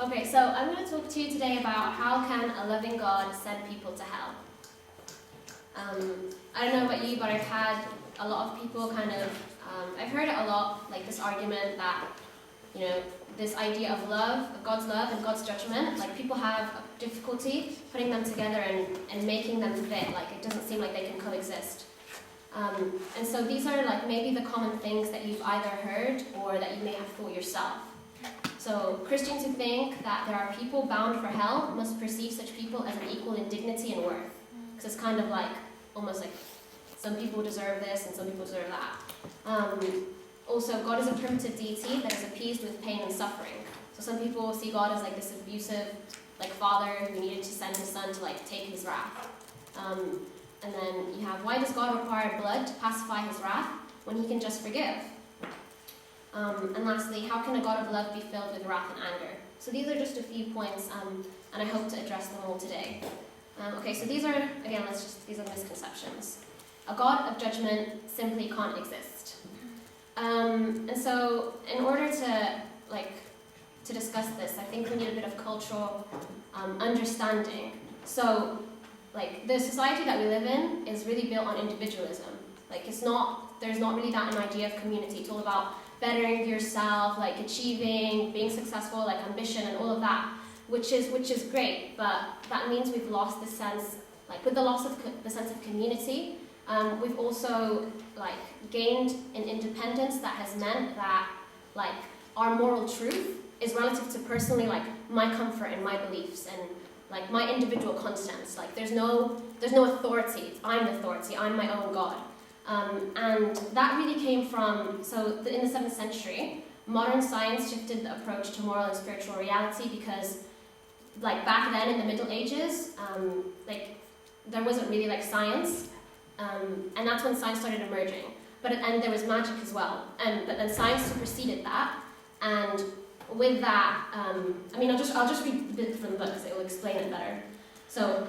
Okay, so I'm going to talk to you today about how can a loving God send people to hell. I don't know about you, but I've had a lot of people I've heard it a lot, like this argument that, this idea of love, of God's love and God's judgment, like people have difficulty putting them together and making them fit, like it doesn't seem like they can coexist. And so these are like maybe the common things that you've either heard or that you may have thought yourself. So Christians who think that there are people bound for hell must perceive such people as an equal in dignity and worth. Because it's kind of like, almost like, some people deserve this and some people deserve that. Also, God is a primitive deity that is appeased with pain and suffering. So some people see God as like this abusive, like father who needed to send his son to like take his wrath. And then you have, why does God require blood to pacify his wrath when he can just forgive? And lastly, how can a God of love be filled with wrath and anger? So these are just a few points, and I hope to address them all today. Okay, so these are, again, these are misconceptions. A God of judgment simply can't exist. And so, in order to discuss this, I think we need a bit of cultural understanding. So, like, the society that we live in is really built on individualism. Like, there's not really that an idea of community. It's all about bettering yourself, like achieving, being successful, like ambition and all of that, which is great, but that means we've lost the sense, like with the loss of the sense of community, we've also like gained an independence that has meant that like our moral truth is relative to personally like my comfort and my beliefs and like my individual constants. Like there's no authority. I'm the authority. I'm my own God. And that really came from, in the 7th century, modern science shifted the approach to moral and spiritual reality because, like, back then in the Middle Ages, there wasn't really, like, science, and that's when science started emerging. And there was magic as well. But then science superseded that, and with that, I'll just read a bit from the book because it will explain it better. So,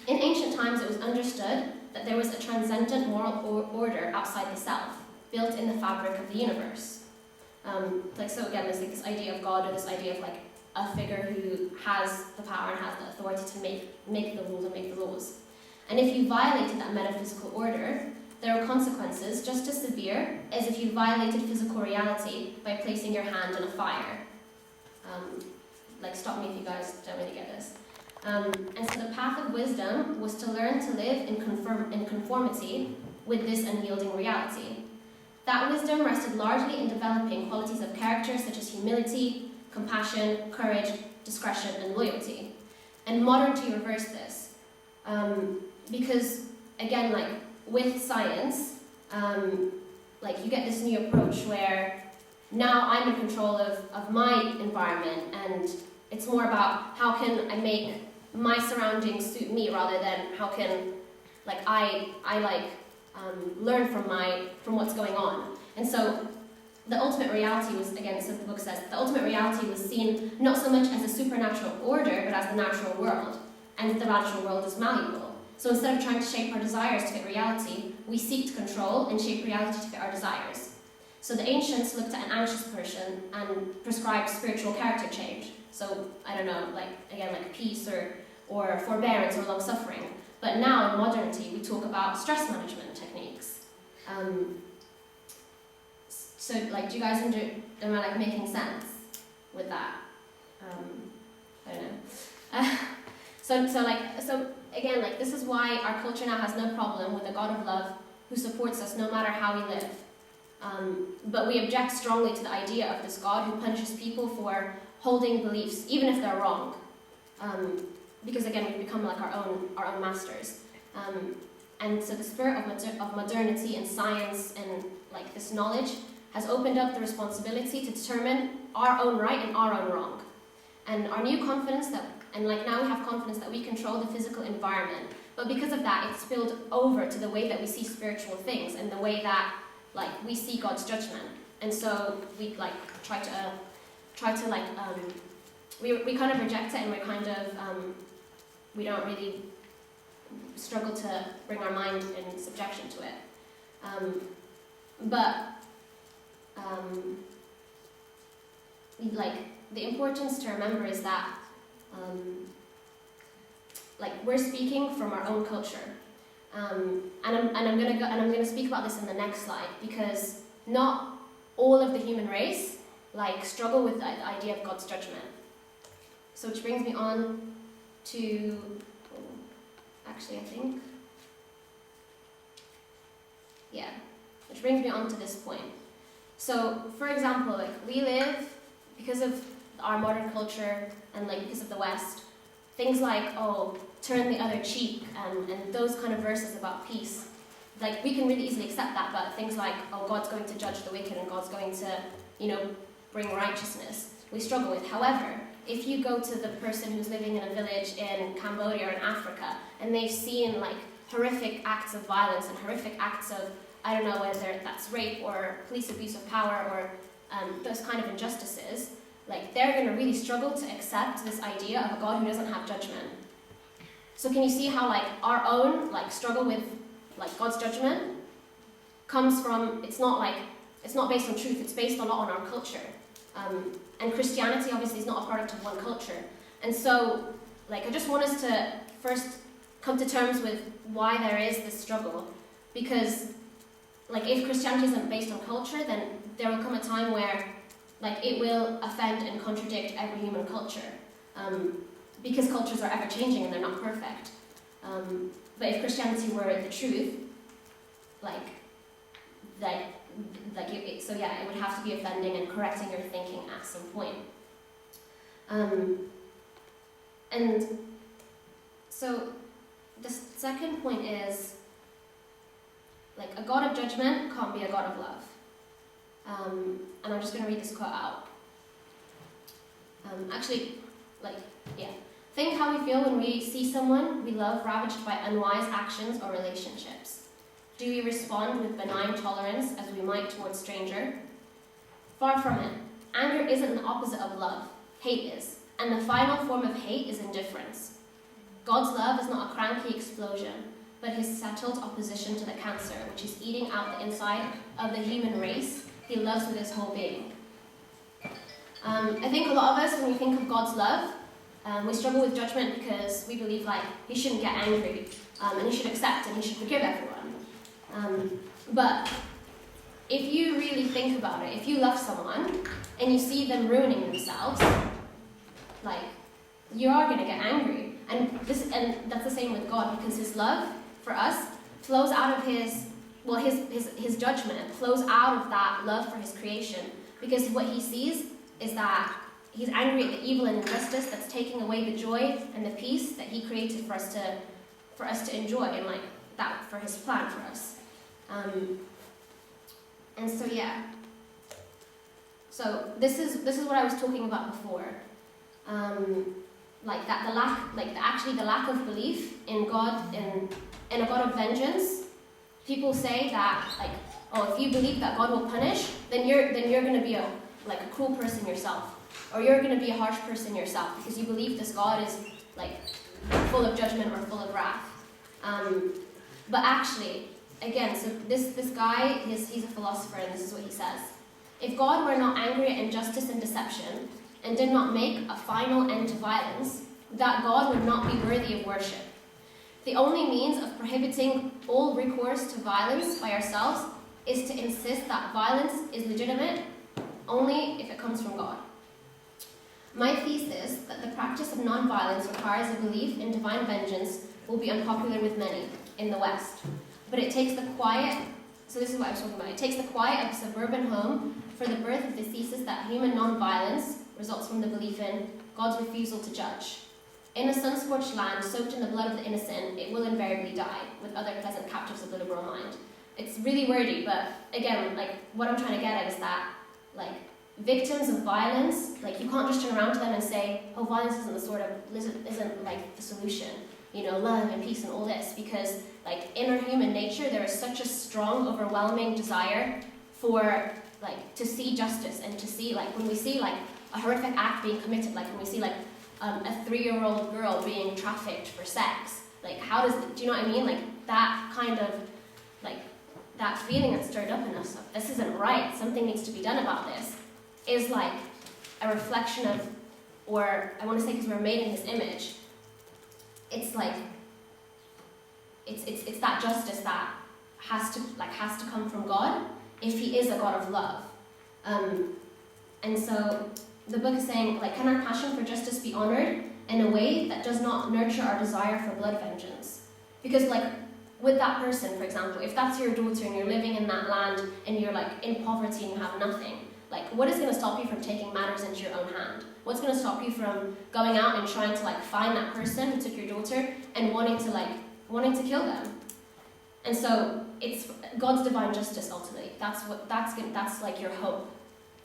in ancient times, it was understood that there was a transcendent moral order outside the self, built in the fabric of the universe. So again, there's like this idea of God, or this idea of like a figure who has the power and has the authority to make the rules and make the laws. And if you violated that metaphysical order, there are consequences just as severe as if you violated physical reality by placing your hand on a fire. Stop me if you guys don't really get this. And so the path of wisdom was to learn to live in conformity with this unyielding reality. That wisdom rested largely in developing qualities of character such as humility, compassion, courage, discretion, and loyalty. And modernity reversed this. Because, again, like, with science, you get this new approach where now I'm in control of my environment, and it's more about how can I make my surroundings suit me rather than how can I learn from what's going on. And so the ultimate reality was, again, as the book says, the ultimate reality was seen not so much as a supernatural order, but as the natural world. And the natural world is malleable. So instead of trying to shape our desires to fit reality, we seek to control and shape reality to fit our desires. So the ancients looked at an anxious person and prescribed spiritual character change. So, I don't know, like peace or forbearance or long-suffering. But now, in modernity, we talk about stress management techniques. Do you guys am I making sense with that? I don't know. So again, this is why our culture now has no problem with a God of love who supports us no matter how we live. But we object strongly to the idea of this God who punishes people for holding beliefs, even if they're wrong. Because again, we've become like our own masters. And so the spirit of modernity and science and this knowledge has opened up the responsibility to determine our own right and our own wrong. And our new confidence now we have confidence that we control the physical environment. But because of that, it's spilled over to the way that we see spiritual things and the way that we see God's judgment. And so we we kind of reject it, and we're kind of we don't really struggle to bring our mind in subjection to it. the importance to remember is that like we're speaking from our own culture, and I'm gonna speak about this in the next slide, because not all of the human race like struggle with the idea of God's judgment. So which brings me on to, which brings me on to this point. So, for example, like we live, because of our modern culture and like because of the West, things like, oh, turn the other cheek, and those kind of verses about peace, like we can really easily accept that, but things like, oh, God's going to judge the wicked and God's going to, bring righteousness, we struggle with. However, if you go to the person who's living in a village in Cambodia or in Africa, and they've seen like horrific acts of violence and horrific acts of, I don't know whether that's rape or police abuse of power or those kind of injustices, like they're going to really struggle to accept this idea of a God who doesn't have judgment. So can you see how like our own like struggle with like God's judgment comes from, it's not based on truth, it's based a lot on our culture. And Christianity obviously is not a product of one culture. And so like I just want us to first come to terms with why there is this struggle, because like if Christianity isn't based on culture, then there will come a time where like it will offend and contradict every human culture, because cultures are ever changing and they're not perfect. But if Christianity were the truth, it would have to be offending and correcting your thinking at some point. And so the second point is, like, a God of judgment can't be a God of love. And I'm just going to read this quote out. Think how we feel when we see someone we love ravaged by unwise actions or relationships. Do we respond with benign tolerance as we might towards a stranger? Far from it. Anger isn't the opposite of love. Hate is. And the final form of hate is indifference. God's love is not a cranky explosion, but his settled opposition to the cancer, which is eating out the inside of the human race he loves with his whole being. I think a lot of us, when we think of God's love, we struggle with judgment because we believe like he shouldn't get angry, and he should accept and he should forgive everyone. But if you really think about it, if you love someone and you see them ruining themselves, like, you are going to get angry. And that's the same with God, because his love for us flows out of his judgment flows out of that love for his creation. Because what he sees is that he's angry at the evil and injustice that's taking away the joy and the peace that he created for us to enjoy, and like that for his plan for us. So this is what I was talking about before. The lack of belief in God, in a God of vengeance. People say that, like, oh, if you believe that God will punish, then you're going to be a cruel person yourself, or you're going to be a harsh person yourself, because you believe this God is like full of judgment or full of wrath. But actually, again, so this guy, he's a philosopher, and this is what he says: if God were not angry at injustice and deception, and did not make a final end to violence, that God would not be worthy of worship. The only means of prohibiting all recourse to violence by ourselves is to insist that violence is legitimate only if it comes from God. My thesis that the practice of non-violence requires a belief in divine vengeance will be unpopular with many in the West. But it takes the quiet, so this is what I was talking about, it takes the quiet of a suburban home for the birth of the thesis that human non-violence results from the belief in God's refusal to judge. In a sun-scorched land, soaked in the blood of the innocent, it will invariably die, with other pleasant captives of the liberal mind. It's really wordy, but again, like, what I'm trying to get at is that, like, victims of violence, like, you can't just turn around to them and say, oh, violence isn't like the solution, love and peace and all this, because, like, in our human nature, there is such a strong, overwhelming desire for, like, to see justice, and to see, like, when we see, like, a horrific act being committed, like when we see, like, a 3-year-old girl being trafficked for sex, like, do you know what I mean? Like, that kind of, like, that feeling that's stirred up in us, of, this isn't right, something needs to be done about this, is like, a reflection of, or I want to say because we're made in his image, it's like, it's that justice that has to come from God if he is a God of love. And so the book is saying, like, can our passion for justice be honored in a way that does not nurture our desire for blood vengeance? Because, like, with that person, for example, if that's your daughter and you're living in that land and you're, like, in poverty and you have nothing, like, what is going to stop you from taking matters into your own hand? What's going to stop you from going out and trying to, like, find that person who took your daughter and wanting to kill them? And so it's God's divine justice ultimately. That's like your hope.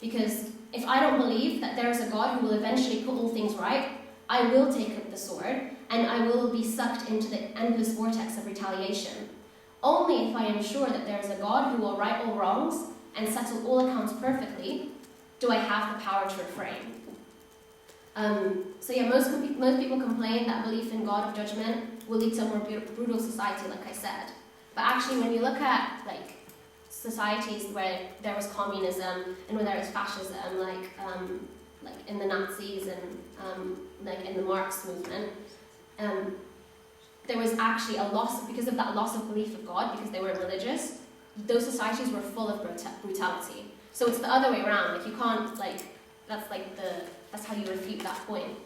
Because if I don't believe that there is a God who will eventually put all things right, I will take up the sword and I will be sucked into the endless vortex of retaliation. Only if I am sure that there is a God who will right all wrongs and settle all accounts perfectly, do I have the power to refrain. So yeah, most people complain that belief in God of judgment will lead to a more brutal society, like I said. But actually, when you look at, like, societies where there was communism and where there was fascism, like in the Nazis and like in the Marx movement, there was actually a loss, because of that loss of belief of God, because they were religious, those societies were full of brutality. So it's the other way around. Like, you can't, like, that's how you refute that point.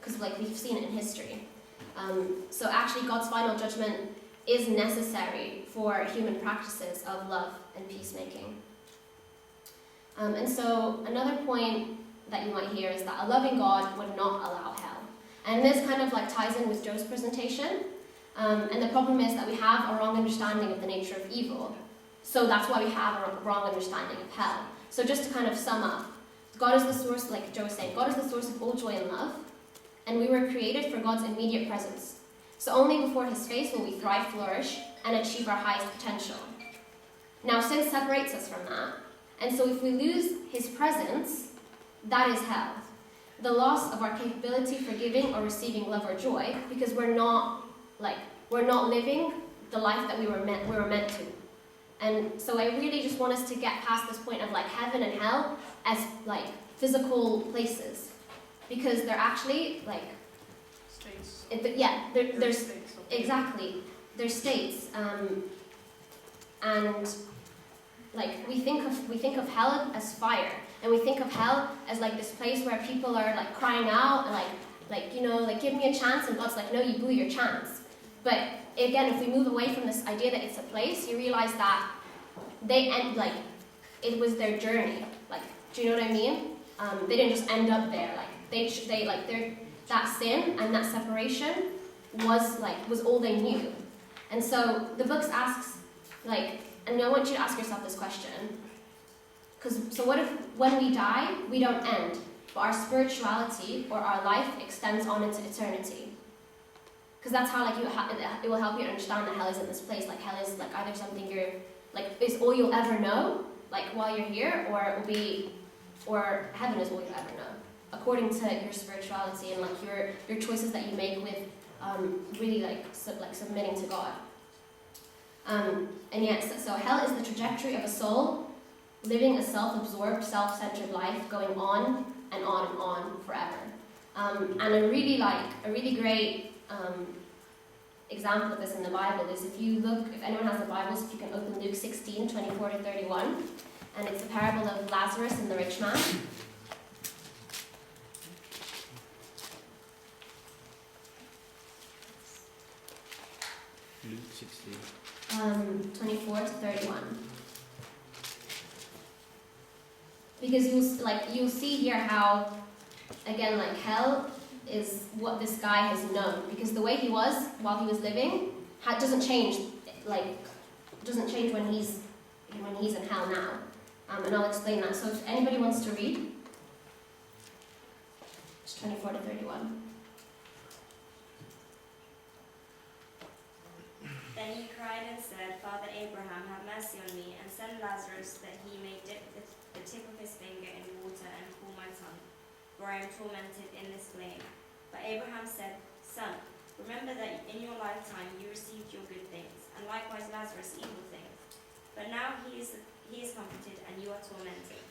Because, like, we've seen it in history. So actually, God's final judgment is necessary for human practices of love and peacemaking. And so another point that you might hear is that a loving God would not allow hell. And this kind of, like, ties in with Joe's presentation. And the problem is that we have a wrong understanding of the nature of evil. So that's why we have a wrong understanding of hell. So just to kind of sum up, God is the source, like Joe was saying, God is the source of all joy and love. And we were created for God's immediate presence. So only before his face will we thrive, flourish, and achieve our highest potential. Now, sin separates us from that. And so if we lose his presence, that is hell. The loss of our capability for giving or receiving love or joy, because we're not living the life that we were meant to. And so I really just want us to get past this point of, like, heaven and hell as, like, physical places. Because they're actually, like, there's states. Exactly. There's states, and, like, we think of hell as fire, and we think of hell as, like, this place where people are, like, crying out and like you know, like, give me a chance, and God's like, no, you blew your chance. But again, if we move away from this idea that it's a place, you realize that it was their journey. Like, do you know what I mean? They didn't just end up there. Like, that sin and that separation was all they knew. And so the book asks, like, and I want you to ask yourself this question. So what if when we die, we don't end, but our spirituality or our life extends on into eternity? Because that's how, like, it will help you understand that hell isn't this place. Like, hell is, like, either something you're, like, is all you'll ever know, like, while you're here, or heaven is all you'll ever know, according to your spirituality and, like, your choices that you make with really, like, submitting to God. And yes, so hell is the trajectory of a soul living a self-absorbed, self-centered life, going on and on and on forever. And a really great example of this in the Bible is, if anyone has the Bibles, if you can open Luke 16, 24 to 31, and it's the parable of Lazarus and the rich man. Luke 16. 24 to 31. Because you'll see here how, again, like, hell is what this guy has known, because the way he was while he was living doesn't change when he's in hell now. And I'll explain that. So if anybody wants to read, it's 24 to 31. Then he cried and said, Father Abraham, have mercy on me, and send Lazarus that he may dip the tip of his finger in water and cool my tongue, for I am tormented in this flame. But Abraham said, Son, remember that in your lifetime you received your good things, and likewise Lazarus evil things. But now he is comforted, and you are tormented.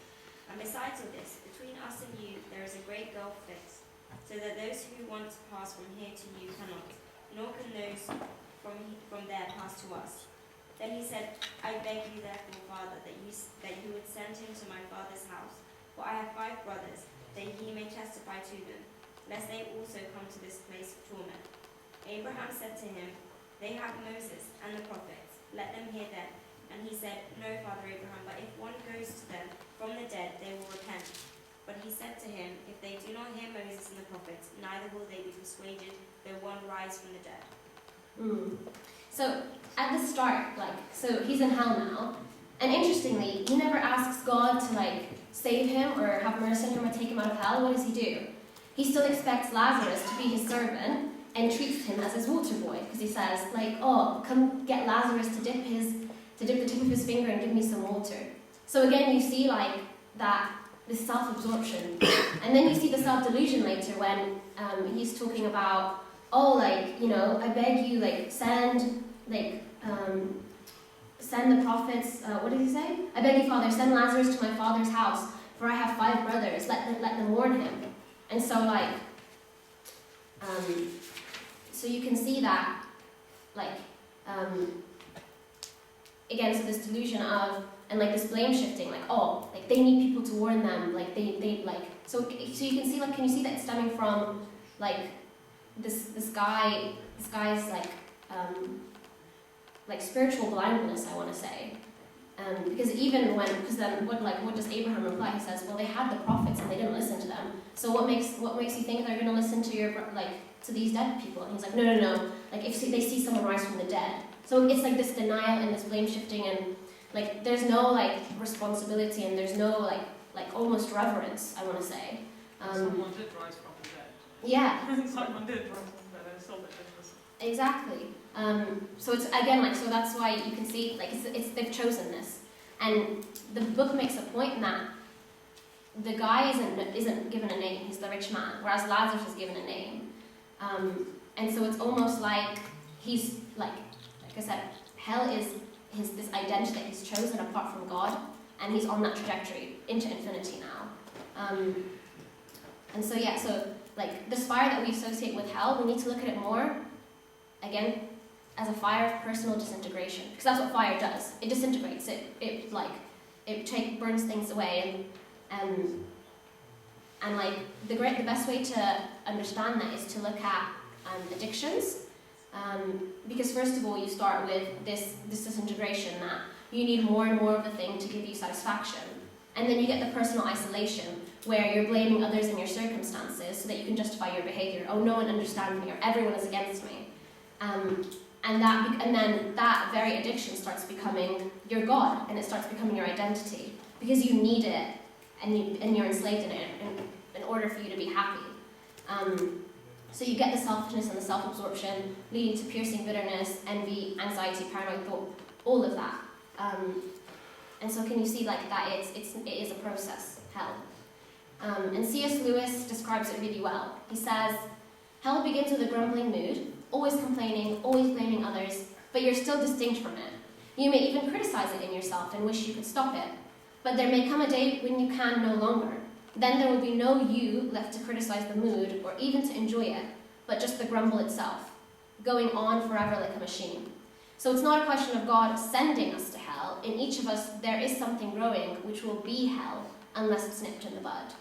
And besides all this, between us and you there is a great gulf fixed, so that those who want to pass from here to you cannot, nor can those from there pass to us. Then he said, I beg you therefore, Father, that you would send him to my father's house, for I have 5 brothers, that he may testify to them, lest they also come to this place of torment. Abraham said to him, They have Moses and the prophets, let them hear them. And he said, No, Father Abraham, but if one goes to them from the dead, they will repent. But he said to him, If they do not hear Moses and the prophets, neither will they be persuaded, though one rise from the dead. So at the start, so he's in hell now, and interestingly, he never asks God to save him or have mercy on him or take him out of hell. What does he do? He still expects Lazarus to be his servant and treats him as his water boy, because he says oh, come get Lazarus to dip the tip of his finger and give me some water. So again, you see that this self-absorption, and then you see the self-delusion later when he's talking about, I beg you, send the prophets. What did he say? I beg you, Father, send Lazarus to my father's house, for I have 5 brothers. Let them warn him. And so so you can see that, again, so this delusion of, and this blame shifting, they need people to warn them, so you can see, can you see that it's stemming from, this guy's, spiritual blindness, I want to say. Because then what does Abraham reply? He says, well, they had the prophets and they didn't listen to them. So what makes you think they're going to listen to to these dead people? And he's like, no. If they see someone rise from the dead. So it's this denial and this blame shifting, and there's no responsibility, and there's no almost reverence, I want to say. Someone did rise from the dead. Yeah. Someone did rise from the dead. I saw that it was. Exactly. So it's again so that's why you can see it's they've chosen this, and the book makes a point in that the guy isn't given a name. He's the rich man, whereas Lazarus is given a name, and so it's almost like he's like I said, hell is this identity that he's chosen apart from God, and he's on that trajectory into infinity now. And so this fire that we associate with hell, we need to look at it more again as a fire of personal disintegration, because that's what fire does. It disintegrates. It burns things away, and the best way to understand that is to look at addictions, because first of all you start with this disintegration, that you need more and more of the thing to give you satisfaction, and then you get the personal isolation where you're blaming others and your circumstances so that you can justify your behavior. Oh, no one understands me, or everyone is against me. And then that very addiction starts becoming your God, and it starts becoming your identity, because you need it, and you're enslaved in it in order for you to be happy. So you get the selfishness and the self-absorption, leading to piercing bitterness, envy, anxiety, paranoid thought, all of that. And so can you see that it is a process, hell. And C.S. Lewis describes it really well. He says, hell begins with a grumbling mood, always complaining, always blaming others, but you're still distinct from it. You may even criticize it in yourself and wish you could stop it, but there may come a day when you can no longer. Then there will be no you left to criticize the mood or even to enjoy it, but just the grumble itself, going on forever like a machine. So it's not a question of God sending us to hell. In each of us, there is something growing which will be hell unless it's nipped in the bud.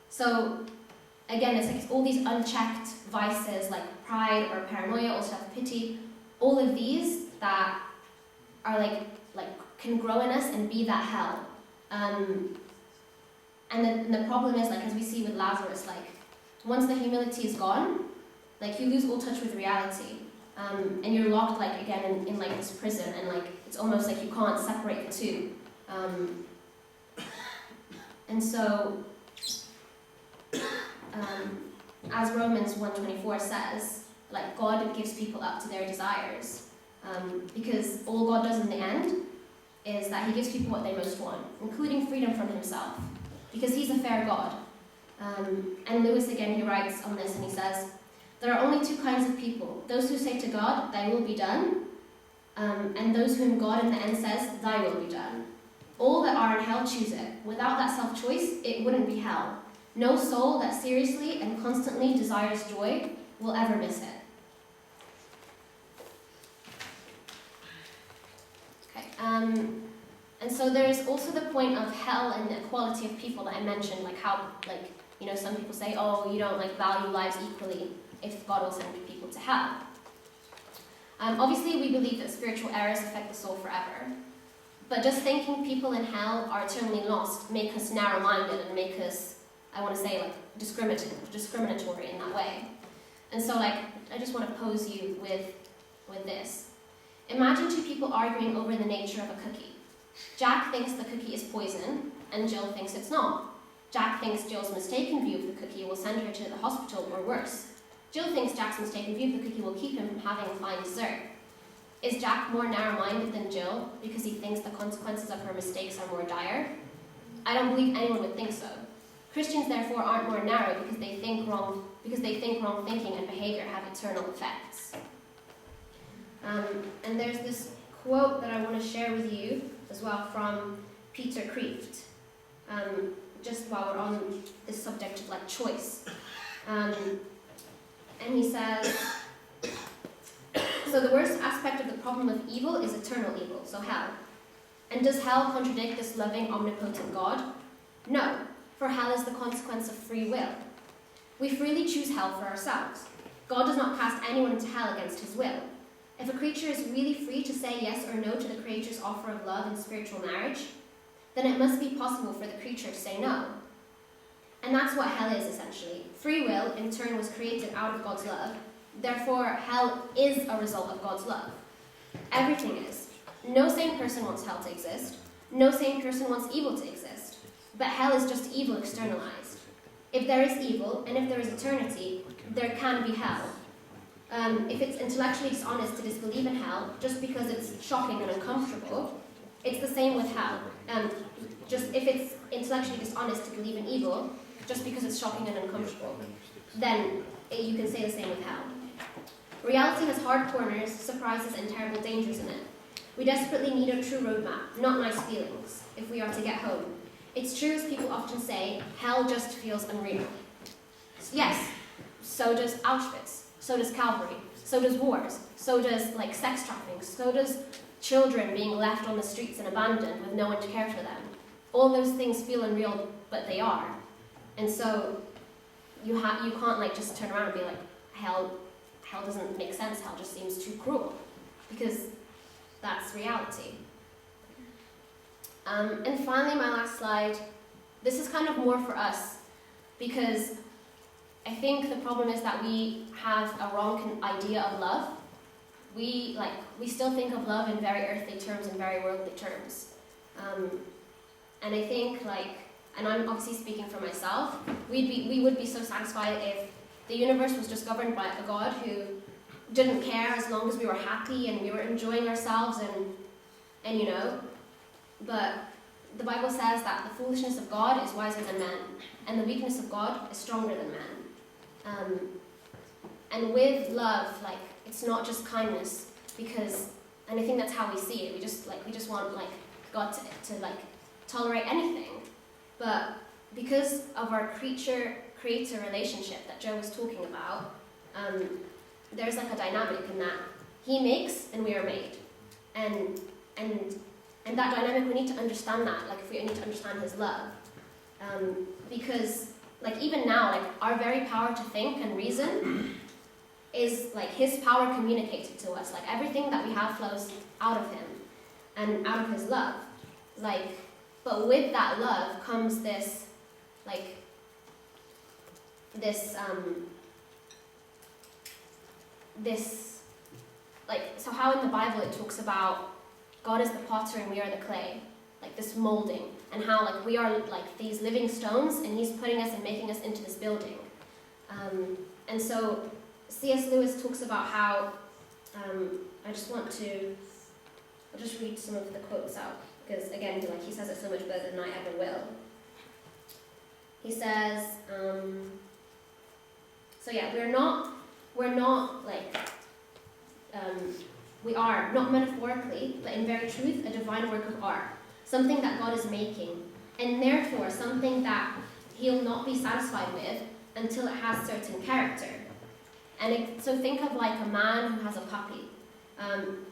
So again, it's all these unchecked vices like pride or paranoia or self-pity, all of these that are can grow in us and be that hell. And the problem is, as we see with Lazarus, once the humility is gone, you lose all touch with reality, and you're locked again in this prison, and it's almost like you can't separate the two. And so, as Romans 1:24 says, God gives people up to their desires, because all God does in the end is that he gives people what they most want, including freedom from himself, because he's a fair God. And Lewis, again, he writes on this, and he says, there are only 2 kinds of people: those who say to God, thy will be done, and those whom God in the end says, thy will be done. All that are in hell choose it. Without that self-choice, it wouldn't be hell. No soul that seriously and constantly desires joy will ever miss it. Okay, and so there's also the point of hell and the equality of people that I mentioned, like how, like, you know, some people say, oh, you don't like value lives equally if God will send people to hell. Obviously, we believe that spiritual errors affect the soul forever. But just thinking people in hell are eternally lost make us narrow-minded and make us, I want to say, like, discriminatory in that way. And so, like, I just want to pose you with this. Imagine two people arguing over the nature of a cookie. Jack thinks the cookie is poison, and Jill thinks it's not. Jack thinks Jill's mistaken view of the cookie will send her to the hospital or worse. Jill thinks Jack's mistaken view of the cookie will keep him from having a fine dessert. Is Jack more narrow-minded than Jill because he thinks the consequences of her mistakes are more dire? I don't believe anyone would think so. Christians, therefore, aren't more narrow because they think wrong thinking and behavior have eternal effects. And there's this quote that I want to share with you as well from Peter Kreeft, just while we're on this subject of like choice. And he says, so the worst aspect of the problem of evil is eternal evil, so hell. And does hell contradict this loving, omnipotent God? No, for hell is the consequence of free will. We freely choose hell for ourselves. God does not cast anyone into hell against his will. If a creature is really free to say yes or no to the Creator's offer of love and spiritual marriage, then it must be possible for the creature to say no. And that's what hell is, essentially. Free will, in turn, was created out of God's love. Therefore, hell is a result of God's love. Everything is. No sane person wants hell to exist. No sane person wants evil to exist. But hell is just evil externalized. If there is evil, and if there is eternity, there can be hell. If it's intellectually dishonest to disbelieve in hell, just because it's shocking and uncomfortable, it's the same with hell. Just if it's intellectually dishonest to believe in evil, just because it's shocking and uncomfortable, then you can say the same with hell. Reality has hard corners, surprises, and terrible dangers in it. We desperately need a true roadmap, not nice feelings, if we are to get home. It's true, as people often say, hell just feels unreal. Yes, so does Auschwitz, so does Calvary, so does wars, so does like sex trafficking, so does children being left on the streets and abandoned with no one to care for them. All those things feel unreal, but they are. And so you can't like just turn around and be like, hell doesn't make sense, hell just seems too cruel, because that's reality. And finally, my last slide, this is kind of more for us, because I think the problem is that we have a wrong idea of love. We still think of love in very earthly terms and very worldly terms. And I think and I'm obviously speaking for myself, we would be so satisfied if the universe was just governed by a God who didn't care as long as we were happy and we were enjoying ourselves and you know, but the Bible says that the foolishness of God is wiser than man, and the weakness of God is stronger than man. And with love, it's not just kindness, and I think that's how we see it. We just want God to tolerate anything, but because of our creator relationship that Joe was talking about, there's a dynamic in that he makes and we are made, and that dynamic, we need to understand that. If we need to understand his love, because even now, our very power to think and reason is his power communicated to us. Everything that we have flows out of him and out of his love. But with that love comes this so how in the Bible it talks about God is the potter and we are the clay, this molding, and how we are these living stones and he's putting us and making us into this building. And so C.S. Lewis talks about how, I'll just read some of the quotes out, because again, he says it so much better than I ever will. He says, we are, not metaphorically, but in very truth, a divine work of art. something that God is making, and therefore something that he'll not be satisfied with until it has certain character. So think of like a man who has a puppy.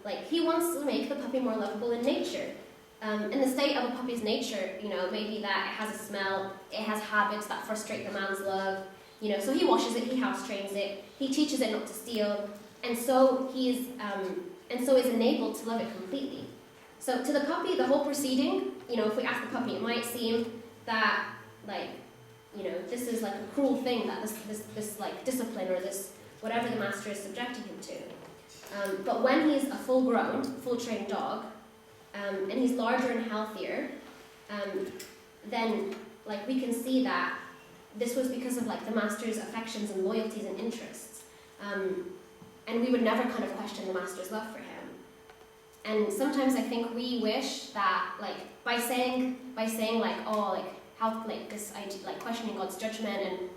Like he wants to make the puppy more lovable in nature. In the state of a puppy's nature, maybe that it has a smell, it has habits that frustrate the man's love, so he washes it, he house trains it, he teaches it not to steal, and so is enabled to love it completely. So to the puppy, the whole proceeding, if we ask the puppy, it might seem that this is like a cruel thing, that this like discipline or this whatever the master is subjecting him to. But when he's a full-grown, full-trained dog, and he's larger and healthier, then like we can see that this was because of like the master's affections and loyalties and interests, and we would never kind of question the master's love for him. And sometimes I think we wish that like by saying like, oh, like how like this idea, like questioning God's judgment and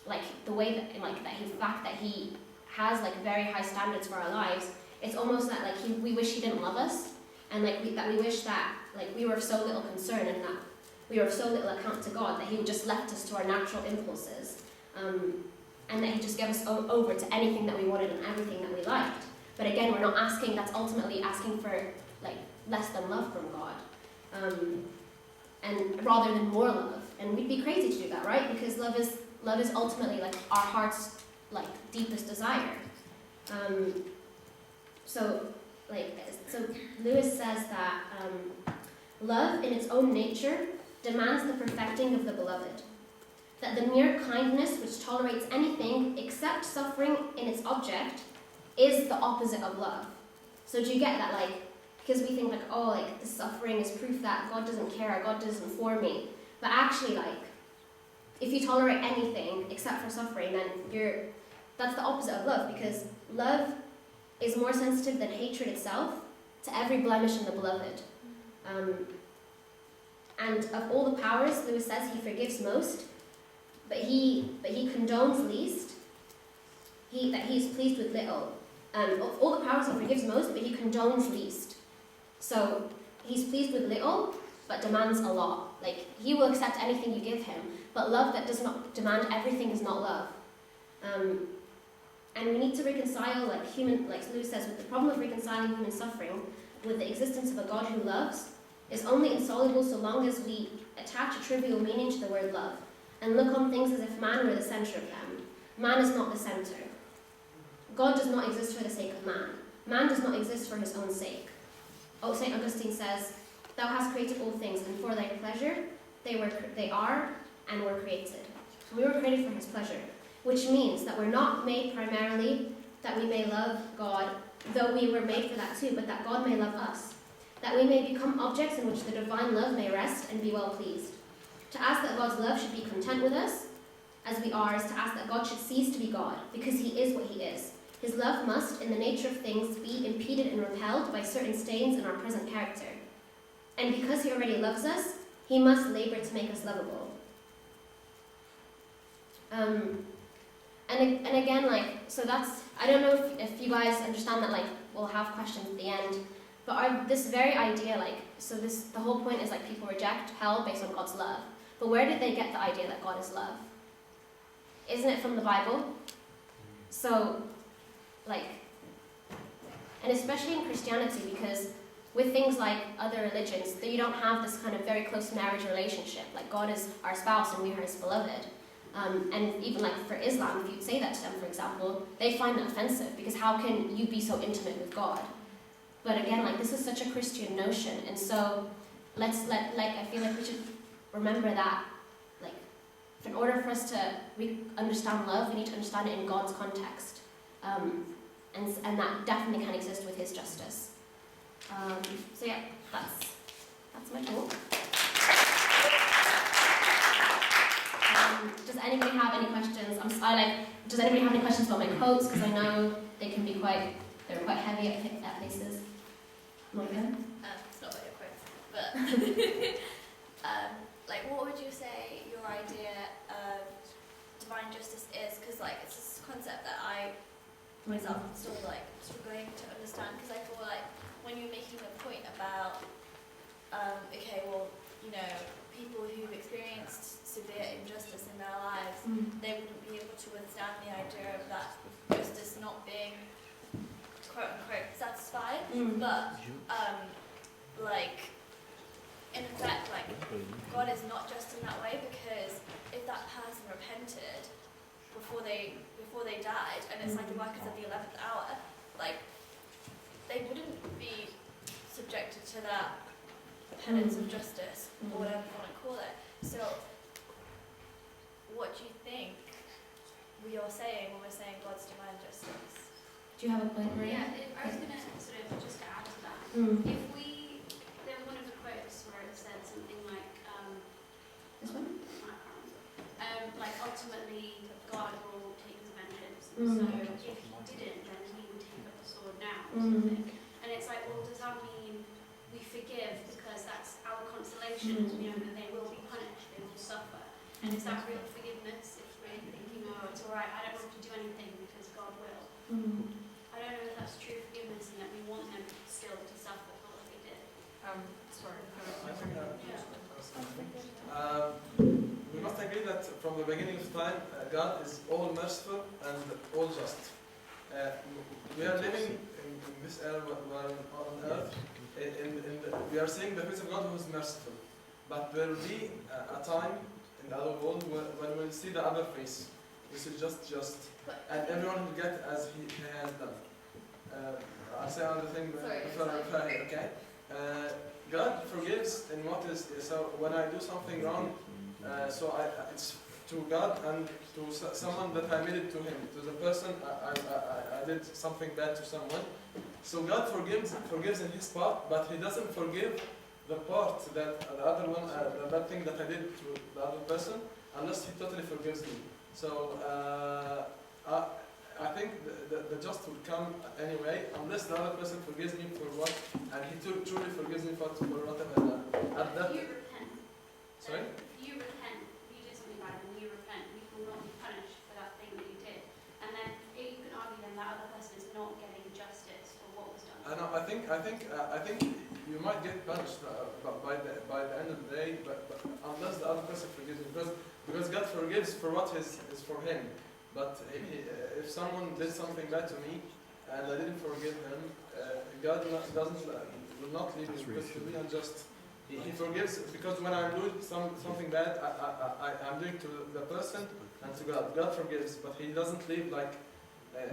like the way that like that the fact that he has like very high standards for our lives, it's almost that like we wish he didn't love us. And like we wish that like we were of so little concern and that we were of so little account to God that he would just left us to our natural impulses, and that he just gave us over to anything that we wanted and everything that we liked. But again, we're not asking. That's ultimately asking for like less than love from God, and rather than more love. And we'd be crazy to do that, right? Because love is ultimately like our heart's like deepest desire. So Lewis says that love in its own nature demands the perfecting of the beloved, that the mere kindness which tolerates anything except suffering in its object is the opposite of love. So do you get that? Like, because we think like, oh, like the suffering is proof that God doesn't care, or God doesn't for me. But actually, like, if you tolerate anything except for suffering, then that's the opposite of love, because love is more sensitive than hatred itself to every blemish in the beloved. And of all the powers, Lewis says he forgives most, but he condones least. That he is pleased with little. Of all the powers, he forgives most, but he condones least. So he's pleased with little, but demands a lot. Like he will accept anything you give him, but love that does not demand everything is not love. And we need to reconcile, like Lewis says, with the problem of reconciling human suffering with the existence of a God who loves is only insoluble so long as we attach a trivial meaning to the word love and look on things as if man were the center of them. Man is not the center. God does not exist for the sake of man. Man does not exist for his own sake. Oh, St. Augustine says, "Thou hast created all things, and for thy pleasure they are and were created." So we were created for his pleasure, which means that we're not made primarily that we may love God, though we were made for that too, but that God may love us, that we may become objects in which the divine love may rest and be well pleased. To ask that God's love should be content with us as we are is to ask that God should cease to be God, because he is what he is. His love must, in the nature of things, be impeded and repelled by certain stains in our present character. And because he already loves us, he must labor to make us lovable. And again, like, so that's, I don't know if you guys understand that, like, we'll have questions at the end, but this very idea, like, so the whole point is, like, people reject hell based on God's love. But where did they get the idea that God is love? Isn't it from the Bible? So, like, and especially in Christianity, because with things like other religions, that you don't have this kind of very close marriage relationship, like God is our spouse and we are his beloved. And even like for Islam, if you'd say that to them, for example, they find that offensive, because how can you be so intimate with God? But again, like, this is such a Christian notion, and so I feel like we should remember that, like, in order for us to understand love, we need to understand it in God's context, and that definitely can exist with his justice. So yeah, that's my talk. Does anybody have any questions? Does anybody have any questions about my quotes? Because I know they can be they're quite heavy at places. Morgan? It's not about your quotes, but like, what would you say your idea of divine justice is? Because like, it's this concept that I myself am still like struggling to understand. Because I feel like when you're making a point about okay, well, you know, people who've experienced severe injustice in their lives, they wouldn't be able to withstand the idea of that justice not being quote unquote satisfied. But like in effect, like God is not just in that way, because if that person repented before they died, and it's like the workers of the 11th hour, like they wouldn't be subjected to that penance of justice, or whatever you want to call it. So what do you think we are saying when we're saying God's divine justice? Do you have a point, Maria? Yeah, I was going to sort of just to add to that. If we, there was one of the quotes where it said something like, This one? I can't remember. Like ultimately God will take his vengeance. So if he didn't, then he would take up the sword now or something. And it's like, well, does that mean we forgive because that's our consolation, you know, that they will be punished, they will suffer? And is that real forgiveness if we're thinking, oh, it's alright, I don't have to do anything because God will? I don't know if that's true forgiveness and that we want them still to suffer for what they did. Sorry. We must agree that from the beginning of time, God is all merciful and all just. We are living in this era on earth. We are seeing the face of God who is merciful. But there will be a time in the other world when we'll see the other face. This is just. And everyone will get as he has done. I'll say another thing before Fahmy, okay? God forgives in what is, so when I do something wrong, it's to God and to someone that I made it to him, to the person I did something bad to someone. So God forgives in his part, but he doesn't forgive the part that the other one, the bad thing that I did to the other person, unless he totally forgives me. So I think the just will come anyway, unless the other person forgives me for what, and he truly forgives me for what I've done. If you repent, Sorry? if you repent, if you did something bad and you repent, you will not be punished for that thing that you did. And then you can argue then that other person is not getting justice for what was done. I think you might get punished by the end of the day, but unless the other person forgives me, because God forgives for what is for him. But if someone did something bad to me and I didn't forgive him, God will not leave me because to be unjust. He forgives because when I'm doing something bad, I'm doing to the person and to God. God forgives, but he doesn't leave like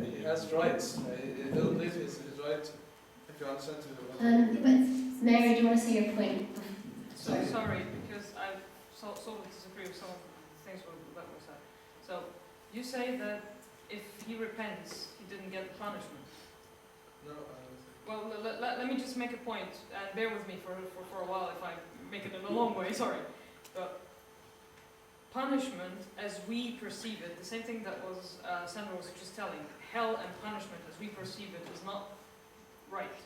he has rights. He doesn't leave his right. If you understand. But Mary, do you want to say your point? Sorry, because I sort of disagree with some of the things that were said. So you say that if he repents, he didn't get the punishment. No. Well, let me just make a point, and bear with me for a while if I make it in a long way, sorry. But punishment, as we perceive it, the same thing that was Sandra was just telling, hell and punishment as we perceive it is not right.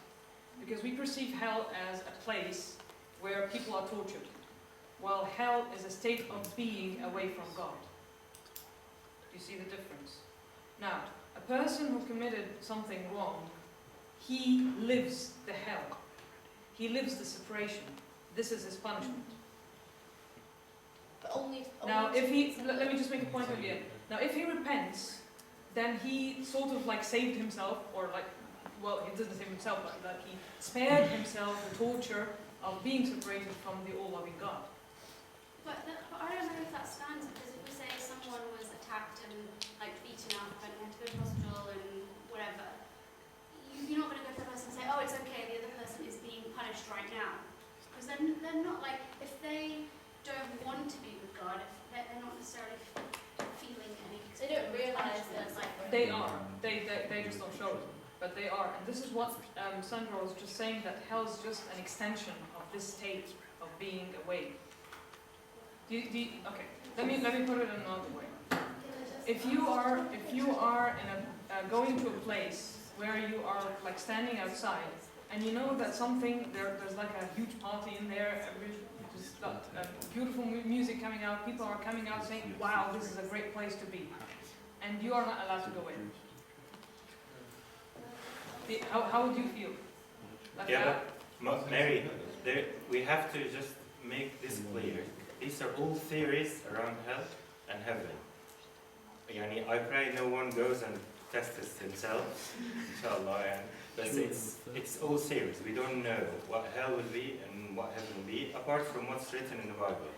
Because we perceive hell as a place where people are tortured, while hell is a state of being away from God. You see the difference? Now, a person who committed something wrong, he lives the hell. He lives the separation. This is his punishment. But only Now, if he, let me just make a point of view. Now, if he repents, then he sort of like saved himself, or like, well, he doesn't save himself, but like he spared himself the torture of being separated from the all-loving God. But I don't know if that stands, because if we say someone was attacked and like beaten up and had to go to hospital and whatever, you're not going to go to the person and say, oh, it's okay, the other person is being punished right now. Because then they're not like, if they don't want to be with God, if they're not necessarily feeling any. they don't realise that like They are. They just don't show it. But they are. And this is what Sandra was just saying, that hell is just an extension of this state of being away. Okay, let me put it another way. If you are in a going to a place where you are like standing outside and you know that there's like a huge party in there, just beautiful music coming out, people are coming out saying, wow, this is a great place to be, and you are not allowed to go in. How would you feel? Like Yeah, that? but Mary, we have to just make this clear. These are all theories around hell and heaven. Yani, I pray no one goes and tests himself, inshallah. But it's all theories. We don't know what hell will be and what heaven will be, apart from what's written in the Bible.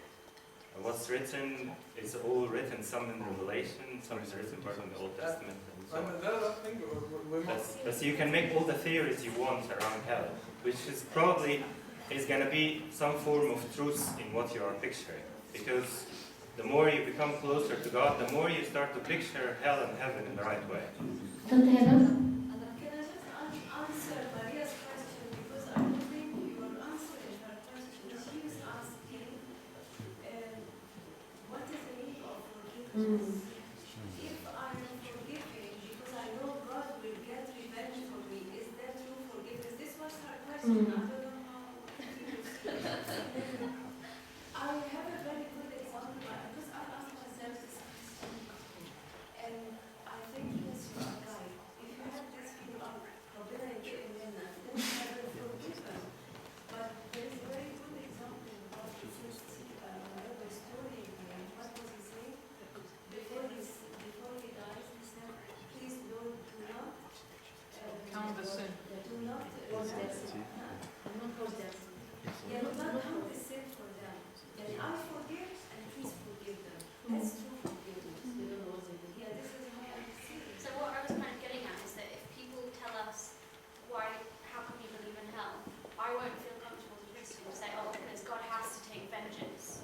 And what's written is all written, some in Revelation, some is written part in the Old Testament, and so on. But you can make all the theories you want around hell, which is probably going to be some form of truth in what you are picturing. Because the more you become closer to God, the more you start to picture hell and heaven in the right way. Tante Heather? Can I just answer Maria's question? Because I don't think you are answering her question. She was asking, what is the meaning of forgiveness? If I am forgiving because I know God will get revenge for me, is that true forgiveness? This was her question. I don't know how I have a very good example because I asked myself this question. And I think yes, you are right. If you have this view of ربنا ينتقم منا, then you have a forgiven. But there is a very good example about the first the story here. What was he saying? Before he dies, he said, please Lord, do not Count the sin. do not yeah, do not count the sin for them. And I forgive and please forgive them. That's true forgiveness. Yeah, this is how I see it. So what I was kind of getting at is that if people tell us how can you believe in hell, I won't feel comfortable as a Christian to say, oh, because God has to take vengeance.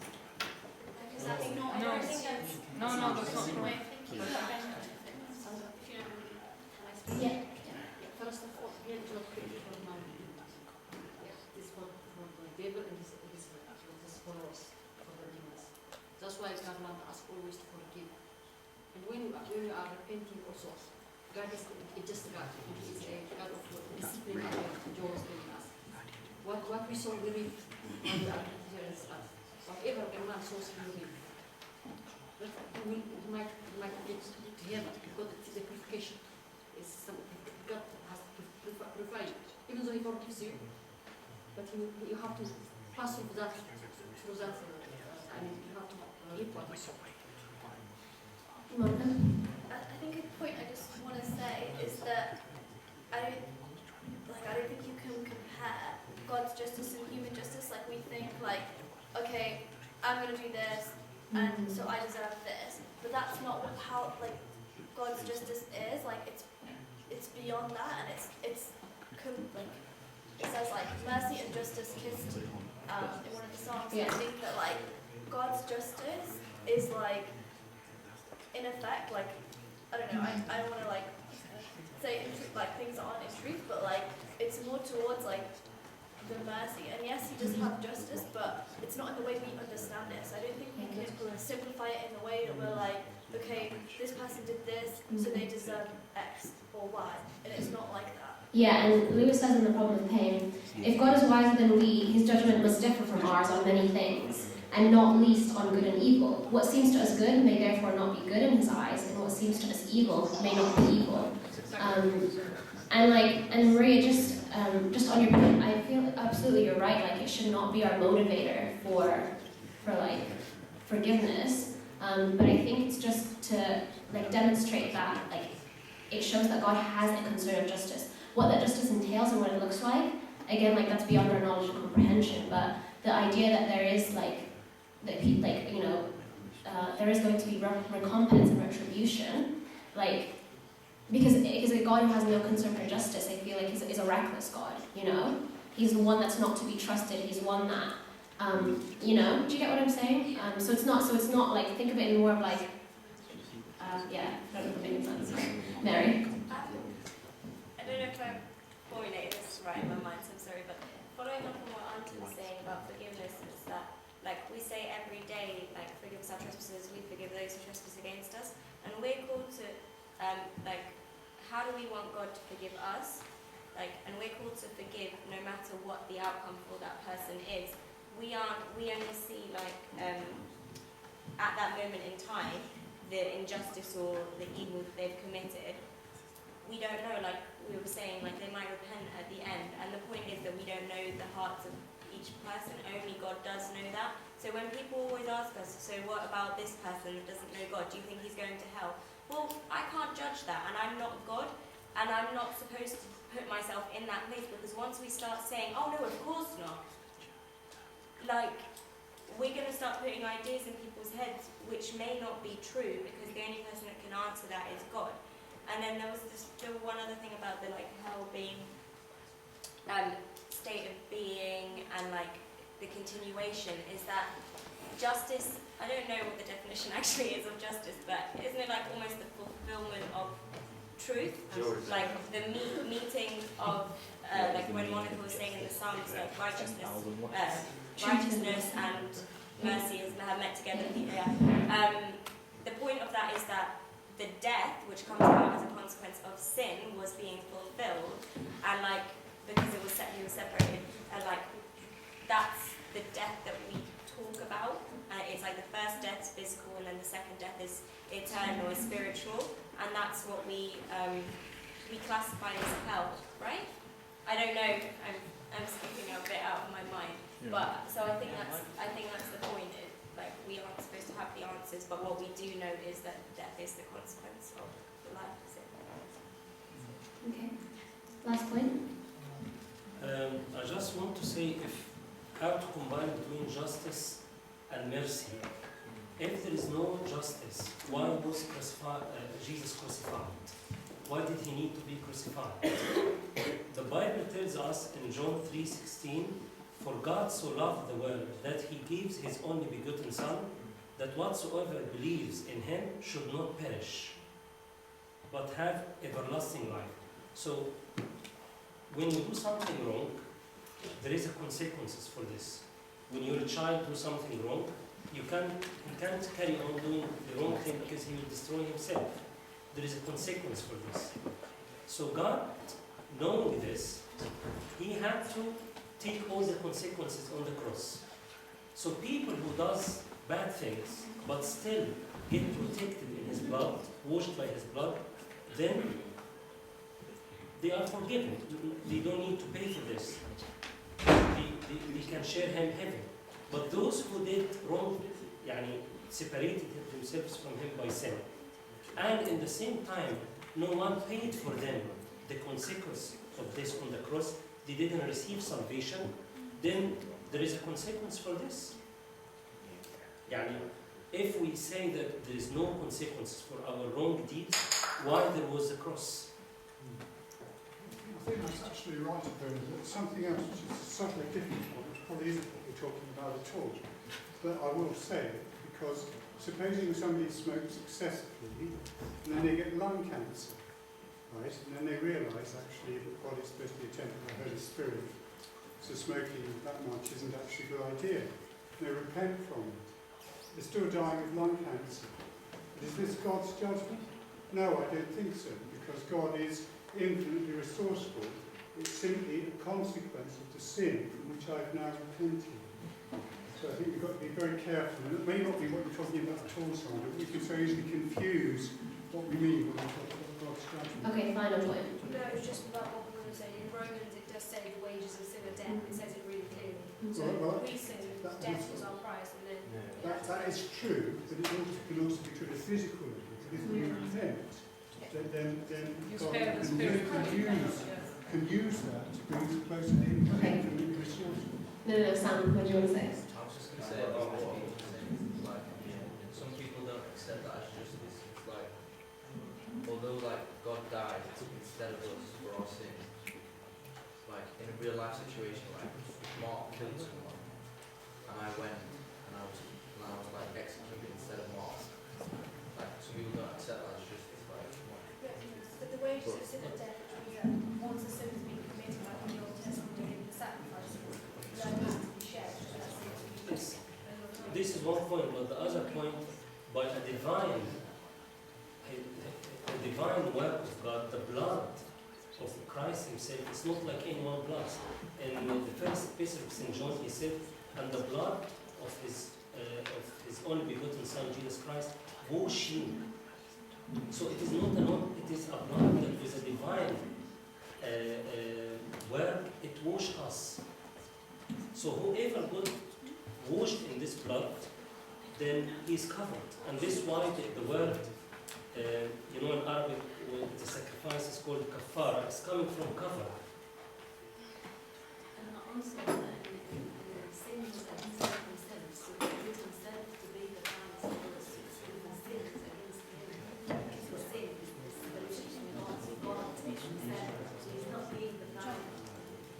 Because that's not, I don't think that's No, that's not Christian way correct. of thinking about vengeance. If you know what I mean. Yeah. First of all, we are not created for man. This for the devil and this for us, for the demons. That's why God wants us always to forgive. And when we are repenting also, God is a just God. He is a God of discipline and joy in us. What we sow, we reap. When we are here in us. Whatever a man sows, he will reap. But we might get to heaven because the purification is something God has to purify you. Even though he forgives you, but you have to pass through that, and you have to reap what you sow. Monica? I think a point I just want to say is that I don't think you can compare God's justice and human justice. Like we think like, okay, I'm going to do this, and so I deserve this. But that's not how like God's justice is. Like it's beyond that, and like it says like mercy and justice kissed in one of the songs. Yeah. I think that like God's justice is like in effect like I don't know. I don't want to like say like things that aren't in truth, but like it's more towards like the mercy. And yes, he does have justice, but it's not in the way we understand it. So I don't think we can simplify it in the way that we're like, okay, this person did this, so they deserve X or Y, and it's not like that. Yeah, and Lewis says in The Problem of Pain, if God is wiser than we, his judgment must differ from ours on many things, and not least on good and evil. What seems to us good may therefore not be good in his eyes, and what seems to us evil may not be evil. And Maria, just on your point, I feel absolutely you're right. Like it should not be our motivator for like forgiveness. But I think it's just to like demonstrate that like it shows that God has a concern of justice. What that justice entails and what it looks like, again, like that's beyond our knowledge and comprehension. But the idea that there is there is going to be recompense and retribution, like. Because a God who has no concern for justice, I feel like is a reckless God, you know? He's the one that's not to be trusted. He's one that, you know, do you get what I'm saying? So it's not like, think of it in more of like, yeah, I don't know if that makes sense. Mary? I don't know if I'm formulating this right in my mind, so I'm sorry, but following up on what Auntie was saying about forgiveness is that, like, we say every day, like, forgive us our trespasses, we forgive those who trespass against us, and we're called to, how do we want God to forgive us? Like, and we're called to forgive no matter what the outcome for that person is. We only see, like, at that moment in time, the injustice or the evil that they've committed. We don't know, like we were saying, like they might repent at the end, and the point is that we don't know the hearts of each person. Only God does know that. So when people always ask us, so what about this person that doesn't know God? Do you think he's going to hell? Well, I can't judge that, and I'm not God, and I'm not supposed to put myself in that place, because once we start saying, oh no, of course not, like, we're going to start putting ideas in people's heads which may not be true, because the only person that can answer that is God. And then there was still one other thing about the like hell being state of being, and like the continuation is that justice, I don't know what the definition actually is of justice, but isn't it like almost the fulfillment of truth? Like the meeting of like when Monica was saying in the Psalms, like righteousness and mercy have met together. The point of that is that the death, which comes about as a consequence of sin, was being fulfilled, and like because he was separated, and like that's the death that we talk about. It's like the first death is physical, and then the second death is eternal, is spiritual, and that's what we classify as hell, right? I don't know. I'm speaking a bit out of my mind, but so I think that's the point. Like we aren't supposed to have the answers, but what we do know is that death is the consequence of life. Okay. Last point. I just want to say how to combine between justice and mercy. If there is no justice, why was Jesus crucified? Why did he need to be crucified? The Bible tells us in John 3:16, for God so loved the world that he gives his only begotten Son, that whatsoever believes in him should not perish, but have everlasting life. So, when you do something wrong, there is a consequences for this. When your child do something wrong, you can't carry on doing the wrong thing because he will destroy himself. There is a consequence for this. So God, knowing this, he had to take all the consequences on the cross. So people who does bad things, but still get protected in his blood, washed by his blood, then they are forgiven. They don't need to pay for this. They can share him heaven. But those who did wrong, separated themselves from him by sin, and in the same time, no one paid for them the consequence of this on the cross, they didn't receive salvation, then there is a consequence for this. If we say that there is no consequences for our wrong deeds, why there was a cross? I think that's actually right, but something else which is subtly different, which probably isn't what we're talking about at all. But I will say it, because supposing somebody smokes excessively, and then they get lung cancer, right? And then they realise actually that God is supposed to be a temple of the Holy Spirit, so smoking that much isn't actually a good idea. They repent from it. They're still dying of lung cancer. But is this God's judgment? No, I don't think so, because God is infinitely resourceful. It's simply a consequence of the sin from which I've now repented. So I think we've got to be very careful. And it may not be what you're talking about at all, Sandra, but we can so easily confuse what we mean when we talk about God's judgment. Okay, final point. No, it was just about what we were saying. In Romans, it does say the wages of sin are death. It says it really clearly. So Well, we sin, death was our price, and then that is true, but it also can also be true at a physical level. If you repent, then God can use that to bring us closer to Him. Okay. No, Sam, what do you want to say? I was just going to say about some people don't accept that as justice. It's like, although God died instead of us for our sins, like in a real life situation, like Mark killed someone, and I went and I was executed instead of Mark. Like some people don't accept that as justice. but the wages of sin are death, which means that once a sin has been committed, like in the Old Testament, they give the sacrifice, that has to be shared. This is one point, but the other point, by a divine work of God, the blood of Christ himself, it's not like anyone's blood. In the first epistle of St. John, he said, and the blood of his only begotten Son, Jesus Christ, wash you. So it is not it is a blood that was a divine work, it washed us. So whoever got washed in this blood, then he's covered. And this is why the word, you know, in Arabic, the sacrifice is called kafara. It's coming from cover. And also, in sins against themselves, so they put themselves to be the ones who are sins against him. It's a sin, it's the relation with God, so God takes himself, so he's not being the blind.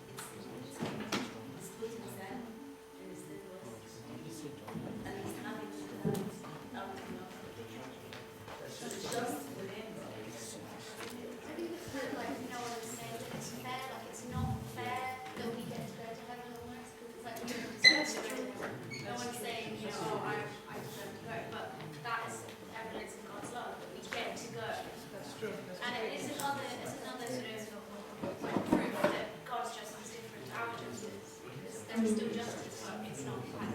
He's put himself in his sin was, and he's having to do that out of love. So it's just with him. Like, you know what I'm saying? That it's fair, like it's not fair that we get to go to heaven almost, because it's like we don't deserve to go to heaven. No one's saying, you know, oh, I deserve to go, but that is evidence of God's love, that we get to go. That's true. And it's another sort of proof that God's justice is different to our justice, because there is still justice, but it's not like